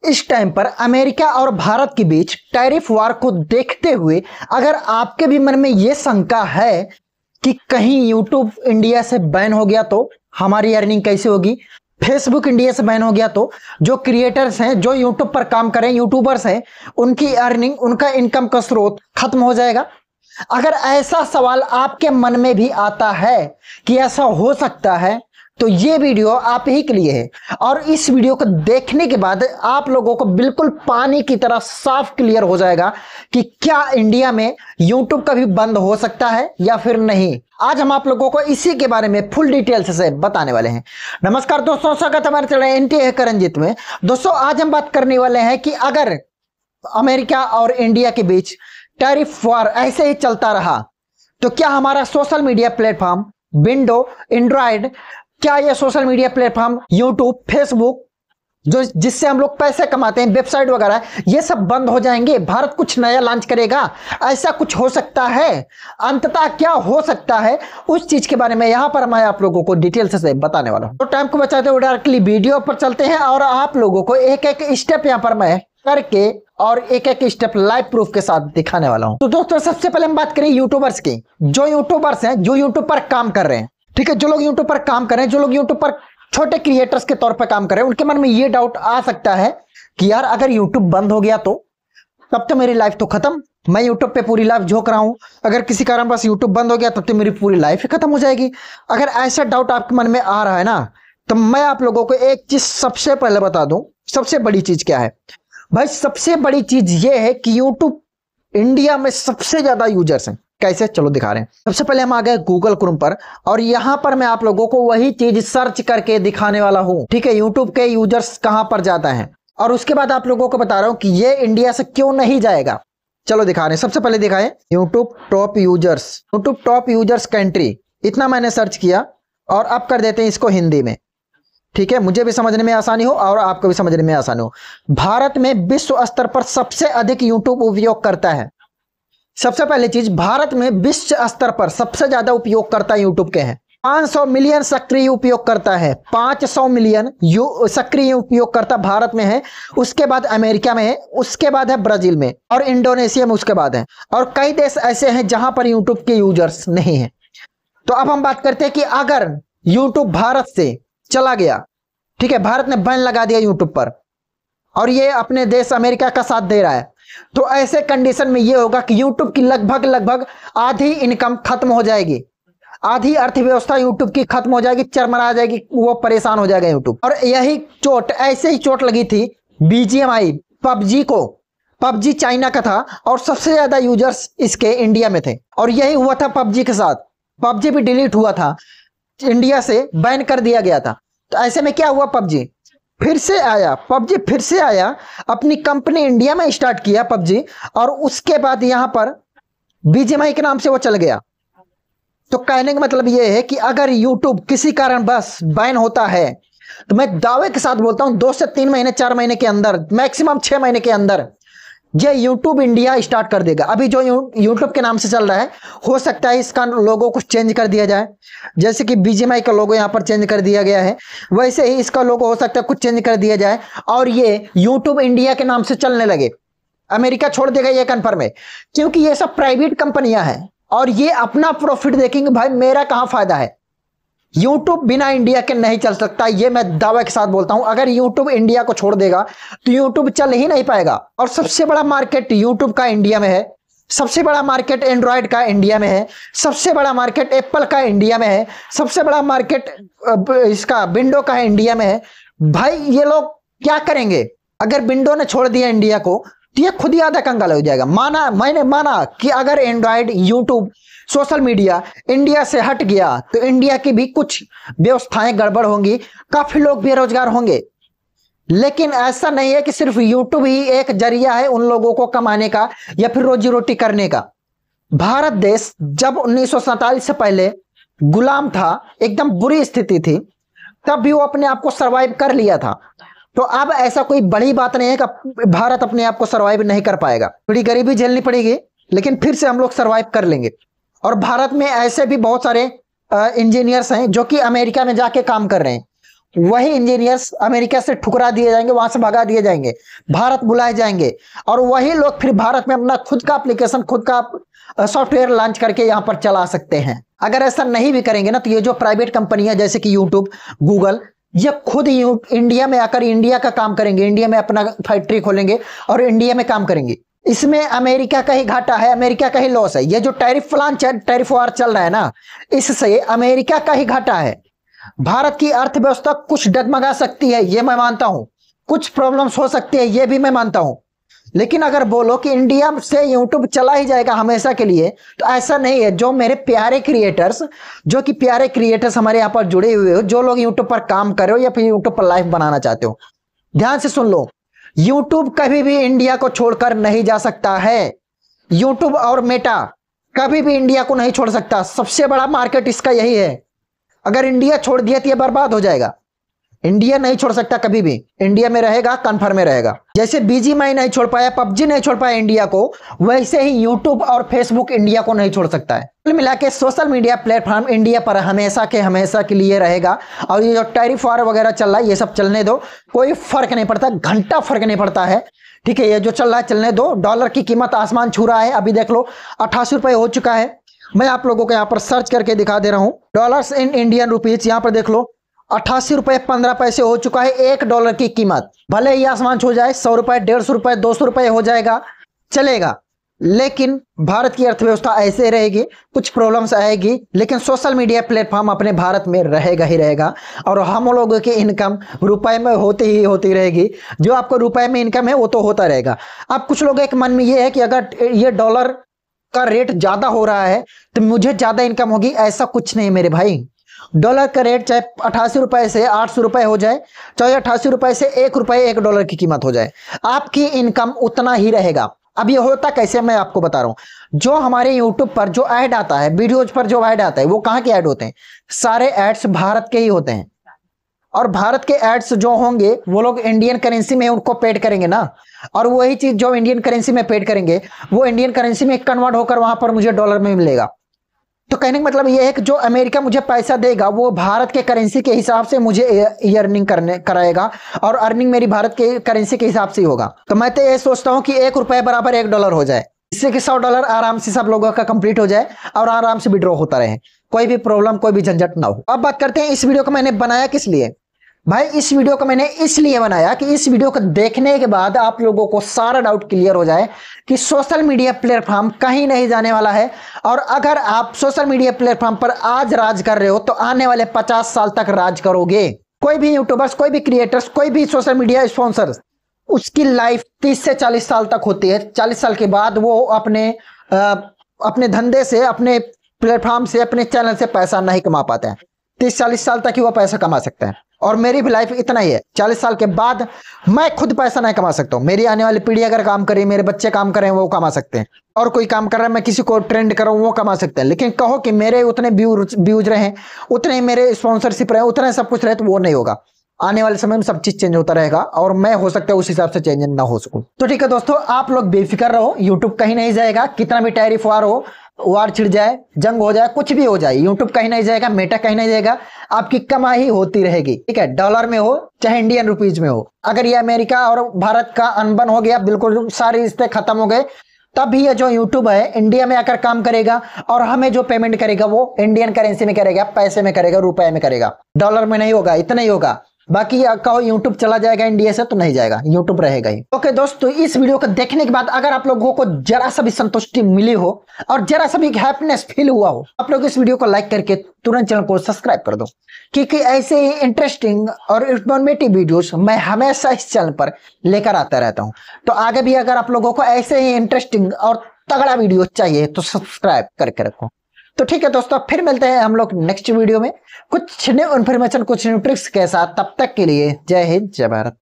इस टाइम पर अमेरिका और भारत के बीच टैरिफ वार को देखते हुए अगर आपके भी मन में यह शंका है कि कहीं यूट्यूब इंडिया से बैन हो गया तो हमारी अर्निंग कैसे होगी, फेसबुक इंडिया से बैन हो गया तो जो क्रिएटर्स हैं, जो यूट्यूब पर काम करें, यूट्यूबर्स हैं, उनकी अर्निंग, उनका इनकम का स्रोत खत्म हो जाएगा। अगर ऐसा सवाल आपके मन में भी आता है कि ऐसा हो सकता है तो ये वीडियो आप ही के लिए है। और इस वीडियो को देखने के बाद आप लोगों को बिल्कुल पानी की तरह साफ क्लियर हो जाएगा कि क्या इंडिया में यूट्यूब कभी बंद हो सकता है या फिर नहीं। आज हम आप लोगों को इसी के बारे में फुल डिटेल्स से बताने वाले हैं। नमस्कार दोस्तों, स्वागत है हमारे चैनल एनटी हैकर रंजित में। दोस्तों आज हम बात करने वाले हैं कि अगर अमेरिका और इंडिया के बीच टैरिफ वॉर ऐसे ही चलता रहा तो क्या हमारा social media platform window, Android, क्या ये social media platform YouTube, Facebook, जो जिससे हम लोग पैसे कमाते हैं, वेबसाइट वगैरह, ये सब बंद हो जाएंगे? भारत कुछ नया लॉन्च करेगा? ऐसा कुछ हो सकता है? अंततः क्या हो सकता है, उस चीज के बारे में यहां पर मैं आप लोगों को डिटेल्स से बताने वाला हूं। तो टाइम को बचाते हुए डायरेक्टली वीडियो पर चलते हैं और आप लोगों को एक एक स्टेप यहां पर मैं करके और एक एक स्टेप लाइव प्रूफ के साथ दिखाने वाला हूं। तो दोस्तों सबसे पहले हम बात करें यूट्यूबर्स की। जो यूट्यूबर्स हैं, जो यूट्यूब पर काम कर रहे हैं, ठीक है, जो लोग यूट्यूब पर काम कर रहे हैं, जो लोग यूट्यूब पर छोटे क्रिएटर्स के तौर पर काम कर रहे हैं, उनके मन में ये डाउट आ सकता है कि यार अगर यूट्यूब बंद हो गया तो तब तो मेरी लाइफ तो खत्म, मैं यूट्यूब पे पूरी लाइफ झोंक रहा हूं, अगर किसी कारण बस यूट्यूब बंद हो गया तब तो मेरी पूरी लाइफ ही खत्म हो जाएगी। अगर ऐसा डाउट आपके मन में आ रहा है ना, तो मैं आप लोगों को एक चीज सबसे पहले बता दूं। सबसे बड़ी चीज क्या है भाई? सबसे बड़ी चीज ये है कि यूट्यूब इंडिया में सबसे ज्यादा यूजर्स हैं। कैसे, चलो दिखा रहे हैं। सबसे पहले हम आ गए गूगल क्रोम पर और यहां पर मैं आप लोगों को वही चीज सर्च करके दिखाने वाला हूं, ठीक है, यूट्यूब के यूजर्स कहां पर जाता है। और उसके बाद आप लोगों को बता रहा हूं कि ये इंडिया से क्यों नहीं जाएगा। चलो दिखा रहे हैं। सबसे पहले दिखाएं YouTube top users, YouTube top users country, इतना मैंने सर्च किया और अब कर देते हैं इसको हिंदी में, ठीक है, मुझे भी समझने में आसानी हो और आपको भी समझने में आसानी हो। भारत में विश्व स्तर पर सबसे अधिक यूट्यूब उपयोग करता है। सबसे पहली चीज, भारत में विश्व स्तर पर सबसे ज्यादा उपयोगकर्ता यूट्यूब के हैं। 500 मिलियन सक्रिय उपयोगकर्ता है। 500 मिलियन सक्रिय उपयोगकर्ता भारत में है। उसके बाद अमेरिका में है, उसके बाद है ब्राजील में और इंडोनेशिया में उसके बाद है। और कई देश ऐसे हैं जहां पर यूट्यूब के यूजर्स नहीं है। तो अब हम बात करते हैं कि अगर यूट्यूब भारत से चला गया, ठीक है, भारत ने बैन लगा दिया यूट्यूब पर और ये अपने देश अमेरिका का साथ दे रहा है, तो ऐसे कंडीशन में ये होगा कि यूट्यूब की लगभग आधी इनकम खत्म हो जाएगी, आधी अर्थव्यवस्था यूट्यूब की खत्म हो जाएगी, चरमरा जाएगी, वो परेशान हो जाएगा यूट्यूब। और यही चोट, ऐसे ही चोट लगी थी बीजीएमआई पबजी को। पबजी चाइना का था और सबसे ज्यादा यूजर्स इसके इंडिया में थे और यही हुआ था पबजी के साथ। पबजी भी डिलीट हुआ था, इंडिया से बैन कर दिया गया था। तो ऐसे में क्या हुआ, पबजी फिर से आया, पबजी फिर से आया, अपनी कंपनी इंडिया में स्टार्ट किया पबजी, और उसके बाद यहां पर बीजीएमआई के नाम से वो चल गया। तो कहने का मतलब ये है कि अगर यूट्यूब किसी कारण बस बैन होता है तो मैं दावे के साथ बोलता हूं 2 से 3 महीने, 4 महीने के अंदर, मैक्सिमम 6 महीने के अंदर ये यूट्यूब इंडिया स्टार्ट कर देगा। अभी जो यूट्यूब के नाम से चल रहा है, हो सकता है इसका लोगो कुछ चेंज कर दिया जाए, जैसे कि बीजीएमआई का लोगो यहाँ पर चेंज कर दिया गया है, वैसे ही इसका लोगो हो सकता है कुछ चेंज कर दिया जाए और ये यूट्यूब इंडिया के नाम से चलने लगे। अमेरिका छोड़ देगा ये कन्फर्म है, क्योंकि ये सब प्राइवेट कंपनियां हैं और ये अपना प्रॉफिट देखेंगे। भाई मेरा कहां फायदा है? यूट्यूब बिना इंडिया के नहीं चल सकता, ये मैं दावे के साथ बोलता हूं। अगर यूट्यूब इंडिया को छोड़ देगा तो यूट्यूब चल ही नहीं पाएगा। और सबसे बड़ा मार्केट यूट्यूब का इंडिया में है, सबसे बड़ा मार्केट एंड्रॉयड का इंडिया में है, सबसे बड़ा मार्केट एप्पल का इंडिया में है, सबसे बड़ा मार्केट इसका विंडो का इंडिया में है। भाई ये लोग क्या करेंगे? अगर विंडो ने छोड़ दिया इंडिया को तो ये खुद ही आधा कंगाल हो जाएगा। मैंने माना कि अगर Android, YouTube, social media India से हट गया तो इंडिया की भी कुछ व्यवस्थाएं गड़बड़ होंगी, काफी लोग बेरोजगार होंगे। लेकिन ऐसा नहीं है कि सिर्फ यूट्यूब ही एक जरिया है उन लोगों को कमाने का या फिर रोजी रोटी करने का। भारत देश जब 1947 से पहले गुलाम था, एकदम बुरी स्थिति थी, तब भी वो अपने आप को सरवाइव कर लिया था। तो अब ऐसा कोई बड़ी बात नहीं है कि भारत अपने आप को सरवाइव नहीं कर पाएगा। थोड़ी गरीबी झेलनी पड़ेगी लेकिन फिर से हम लोग सरवाइव कर लेंगे। और भारत में ऐसे भी बहुत सारे इंजीनियर्स हैं जो कि अमेरिका में जाके काम कर रहे हैं, वही इंजीनियर्स अमेरिका से ठुकरा दिए जाएंगे, वहां से भगा दिए जाएंगे, भारत बुलाए जाएंगे और वही लोग फिर भारत में अपना खुद का एप्लीकेशन, खुद का सॉफ्टवेयर लॉन्च करके यहां पर चला सकते हैं। अगर ऐसा नहीं भी करेंगे ना तो ये जो प्राइवेट कंपनियां जैसे कि यूट्यूब, गूगल, ये खुद इंडिया में आकर इंडिया का काम करेंगे, इंडिया में अपना फैक्ट्री खोलेंगे और इंडिया में काम करेंगे। इसमें अमेरिका का ही घाटा है, अमेरिका का ही लॉस है। ये जो टैरिफ प्लान, टैरिफ वार चल रहा है ना, इससे अमेरिका का ही घाटा है। भारत की अर्थव्यवस्था कुछ डगमगा सकती है, ये मैं मानता हूं, कुछ प्रॉब्लम्स हो सकती है, ये भी मैं मानता हूं, लेकिन अगर बोलो कि इंडिया से यूट्यूब चला ही जाएगा हमेशा के लिए, तो ऐसा नहीं है। जो मेरे प्यारे क्रिएटर्स, जो कि प्यारे क्रिएटर्स हमारे यहाँ पर जुड़े हुए हो, जो लोग यूट्यूब पर काम कर रहे हो या फिर यूट्यूब पर लाइव बनाना चाहते हो, ध्यान से सुन लो, यूट्यूब कभी भी इंडिया को छोड़कर नहीं जा सकता है। यूट्यूब और मेटा कभी भी इंडिया को नहीं छोड़ सकता, सबसे बड़ा मार्केट इसका यही है। अगर इंडिया छोड़ दिया तो ये बर्बाद हो जाएगा। इंडिया नहीं छोड़ सकता कभी भी, इंडिया में रहेगा, कन्फर्म में रहेगा। जैसे बीजीएमआई नहीं छोड़ पाया, पबजी नहीं छोड़ पाया इंडिया को, वैसे ही यूट्यूब और फेसबुक इंडिया को नहीं छोड़ सकता है। कुल मिला के सोशल मीडिया प्लेटफॉर्म इंडिया पर हमेशा के लिए रहेगा। और ये जो टैरिफ वार वगैरह चल रहा है, ये सब चलने दो, कोई फर्क नहीं पड़ता, घंटा फर्क नहीं पड़ता है, ठीक है। ये जो चल रहा है चलने दो। डॉलर की कीमत आसमान छू रहा है, अभी देख लो 88 रुपए हो चुका है। मैं आप लोगों को यहाँ पर सर्च करके दिखा दे रहा हूँ, डॉलर्स इन इंडियन रुपीज, यहाँ पर देख लो 88 रुपए 15 पैसे हो चुका है एक डॉलर की कीमत। भले ही आसमान छू जाए, 100 रुपए, 150 रुपए, 200 रुपए हो जाएगा, चलेगा, लेकिन भारत की अर्थव्यवस्था ऐसे रहेगी, कुछ प्रॉब्लम्स आएगी, लेकिन सोशल मीडिया प्लेटफॉर्म अपने भारत में रहेगा ही रहेगा। और हम लोगों की इनकम रुपए में होती रहेगी। जो आपको रुपए में इनकम है वो तो होता रहेगा। अब कुछ लोग एक मन में ये है कि अगर ये डॉलर का रेट ज्यादा हो रहा है तो मुझे ज्यादा इनकम होगी, ऐसा कुछ नहीं मेरे भाई। डॉलर का रेट चाहे 88 रुपए से 800 रुपए हो जाए, चाहे 88 रुपए से 1 रुपए 1 डॉलर की कीमत हो जाए, आपकी इनकम उतना ही रहेगा। अब ये होता कैसे, मैं आपको बता रहा हूं। जो हमारे यूट्यूब पर जो ऐड आता है, वीडियोज पर जो ऐड आता है, वो कहां के ऐड होते हैं? सारे एड्स भारत के ही होते हैं। और भारत के एड्स जो होंगे वो लोग इंडियन करेंसी में उनको पेड करेंगे ना, और वही चीज जो इंडियन करेंसी में पेड करेंगे वो इंडियन करेंसी में कन्वर्ट होकर वहां पर मुझे डॉलर में मिलेगा। तो कहने का मतलब ये है कि जो अमेरिका मुझे पैसा देगा वो भारत के करेंसी के हिसाब से मुझे अर्निंग कराएगा, और अर्निंग मेरी भारत के करेंसी के हिसाब से ही होगा। तो मैं तो ये सोचता हूँ कि 1 रुपए बराबर 1 डॉलर हो जाए, इससे कि 100 डॉलर आराम से सब लोगों का कंप्लीट हो जाए और आराम से विड्रॉ होता रहे, कोई भी प्रॉब्लम, कोई भी झंझट ना हो। अब बात करते हैं इस वीडियो को मैंने बनाया किस लिए। भाई इस वीडियो को मैंने इसलिए बनाया कि इस वीडियो को देखने के बाद आप लोगों को सारा डाउट क्लियर हो जाए कि सोशल मीडिया प्लेटफॉर्म कहीं नहीं जाने वाला है। और अगर आप सोशल मीडिया प्लेटफॉर्म पर आज राज कर रहे हो तो आने वाले 50 साल तक राज करोगे। कोई भी यूट्यूबर्स, कोई भी क्रिएटर्स, कोई भी सोशल मीडिया स्पॉन्सर्स, उसकी लाइफ 30 से 40 साल तक होती है। 40 साल के बाद वो अपने धंधे से, अपने प्लेटफॉर्म से, अपने चैनल से पैसा नहीं कमा पाते हैं। 30-40 साल तक ही वो पैसा कमा सकते हैं। और मेरी भी लाइफ इतना ही है, 40 साल के बाद मैं खुद पैसा नहीं कमा सकता हूँ। मेरी आने वाली पीढ़ी अगर काम करे, मेरे बच्चे काम करें, वो कमा सकते हैं। और कोई काम कर रहा है, मैं किसी को ट्रेंड कर रहा हूँ, वो कमा सकते हैं। लेकिन कहो कि मेरे उतने व्यूज रहे, उतने ही मेरे स्पॉन्सरशिप रहे, उतने सब कुछ रहे, तो वो नहीं होगा। आने वाले समय में सब चीज चेंज होता रहेगा और मैं हो सकता है उस हिसाब से चेंज ना हो सकूं। तो ठीक है दोस्तों, आप लोग बेफिक्र रहो, यूट्यूब कहीं नहीं जाएगा। कितना भी टैरिफ वार हो, वार छिड़ जाए, जंग हो जाए, कुछ भी हो जाए, यूट्यूब कहीं नहीं जाएगा, मेटा कहीं नहीं जाएगा। आपकी कमाई होती रहेगी, ठीक है, डॉलर में हो चाहे इंडियन रुपीज में हो। अगर ये अमेरिका और भारत का अनबन हो गया, बिल्कुल सारे रिश्ते खत्म हो गए, तब भी ये जो यूट्यूब है इंडिया में आकर काम करेगा और हमें जो पेमेंट करेगा वो इंडियन करेंसी में करेगा, पैसे में करेगा, रुपए में करेगा, डॉलर में नहीं होगा। इतना ही होगा। बाकी कहो यूट्यूब चला जाएगा इंडिया से, तो नहीं जाएगा, यूट्यूब रहेगा ही। ओके दोस्तों, इस वीडियो को देखने के बाद अगर आप लोगों को जरा सा भी संतुष्टि मिली हो और जरा सा भी हैप्पीनेस फील हुआ हो, आप लोग इस वीडियो को लाइक करके तुरंत चैनल को सब्सक्राइब कर दो, क्योंकि ऐसे ही इंटरेस्टिंग और इंफॉर्मेटिव वीडियोस मैं हमेशा इस चैनल पर लेकर आता रहता हूं। तो आगे भी अगर आप लोगों को ऐसे ही इंटरेस्टिंग और तगड़ा वीडियो चाहिए तो सब्सक्राइब करके रखो। तो ठीक है दोस्तों, फिर मिलते हैं हम लोग नेक्स्ट वीडियो में कुछ न्यू इन्फॉर्मेशन, कुछ न्यू ट्रिक्स के साथ। तब तक के लिए जय हिंद, जय भारत।